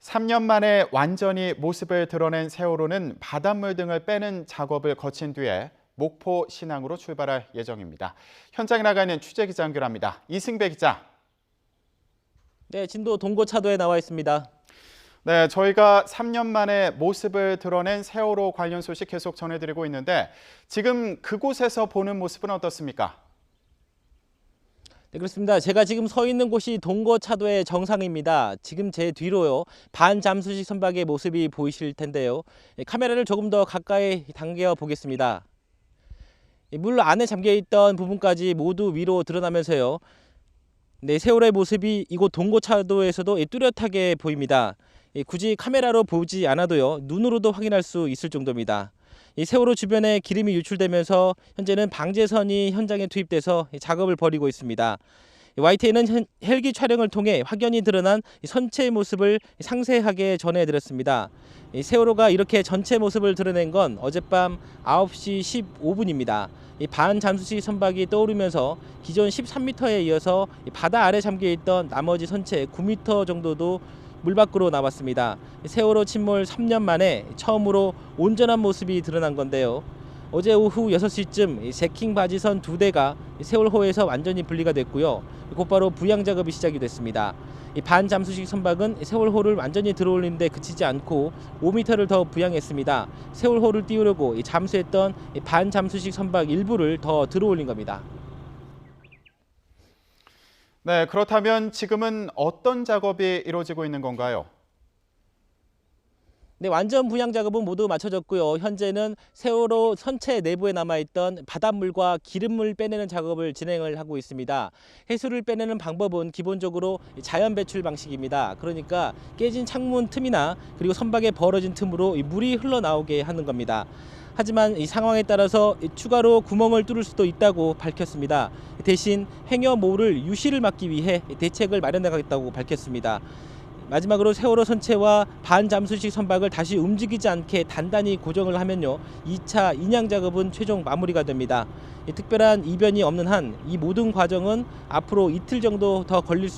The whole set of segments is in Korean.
3년 만에 완전히 모습을 드러낸 세월호는 바닷물 등을 빼는 작업을 거친 뒤에 목포 신항으로 출발할 예정입니다. 현장에 나가 있는 취재기자 연결합니다. 이승배 기자. 네, 진도 동고차도에 나와 있습니다. 네, 저희가 3년 만에 모습을 드러낸 세월호 관련 소식 계속 전해드리고 있는데 지금 그곳에서 보는 모습은 어떻습니까? 네, 그렇습니다. 제가 지금 서 있는 곳이 동고차도의 정상입니다. 지금 제 뒤로요, 반잠수식 선박의 모습이 보이실 텐데요. 카메라를 조금 더 가까이 당겨 보겠습니다. 물 안에 잠겨있던 부분까지 모두 위로 드러나면서요, 네, 세월호의 모습이 이곳 동고차도에서도 뚜렷하게 보입니다. 굳이 카메라로 보지 않아도요, 눈으로도 확인할 수 있을 정도입니다. 이 세월호 주변에 기름이 유출되면서 현재는 방제선이 현장에 투입돼서 작업을 벌이고 있습니다. YTN은 헬기 촬영을 통해 확연히 드러난 선체의 모습을 상세하게 전해드렸습니다. 세월호가 이렇게 전체 모습을 드러낸 건 어젯밤 9시 15분입니다. 반잠수식 선박이 떠오르면서 기존 13m에 이어서 바다 아래 잠겨있던 나머지 선체 9m 정도도 물 밖으로 나왔습니다. 세월호 침몰 3년 만에 처음으로 온전한 모습이 드러난 건데요. 어제 오후 6시쯤 세킹 바지선 2대가 세월호에서 완전히 분리가 됐고요. 곧바로 부양 작업이 시작이 됐습니다. 반잠수식 선박은 세월호를 완전히 들어올리는 데 그치지 않고 5m를 더 부양했습니다. 세월호를 띄우려고 잠수했던 반잠수식 선박 일부를 더 들어올린 겁니다. 네, 그렇다면 지금은 어떤 작업이 이루어지고 있는 건가요? 네, 완전 부양 작업은 모두 마쳐졌고요. 현재는 세월호 선체 내부에 남아있던 바닷물과 기름물 빼내는 작업을 진행을 하고 있습니다. 해수를 빼내는 방법은 기본적으로 자연 배출 방식입니다. 그러니까 깨진 창문 틈이나 그리고 선박에 벌어진 틈으로 물이 흘러나오게 하는 겁니다. 하지만 이 상황에 따라서 추가로 구멍을 뚫을 수도 있다고 밝혔습니다. 대신 행여모를 유실을 막기 위해 대책을 마련하겠다고 밝혔습니다. 마지막으로 세월호 선체와 반잠수식 선박을 다시 움직이지 않게 단단히 고정을 하면요, 2차 인양 작업은 최종 마무리가 됩니다. 특별한 이변이 없는 한 이 모든 과정은 앞으로 이틀 정도 더 걸릴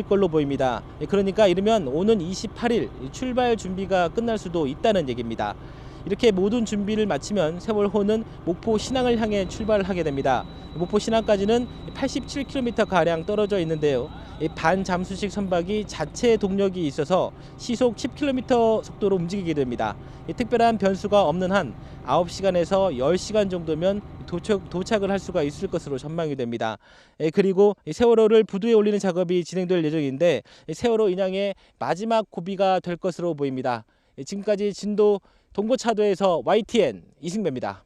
걸로 보입니다. 그러니까 이르면 오는 28일 출발 준비가 끝날 수도 있다는 얘기입니다. 이렇게 모든 준비를 마치면 세월호는 목포 신항을 향해 출발을 하게 됩니다. 목포 신항까지는 87km가량 떨어져 있는데요. 반잠수식 선박이 자체 동력이 있어서 시속 10km 속도로 움직이게 됩니다. 특별한 변수가 없는 한 9시간에서 10시간 정도면 도착을 할 수가 있을 것으로 전망이 됩니다. 그리고 세월호를 부두에 올리는 작업이 진행될 예정인데 세월호 인양의 마지막 고비가 될 것으로 보입니다. 지금까지 진도 동고차도에서 YTN 이승배입니다.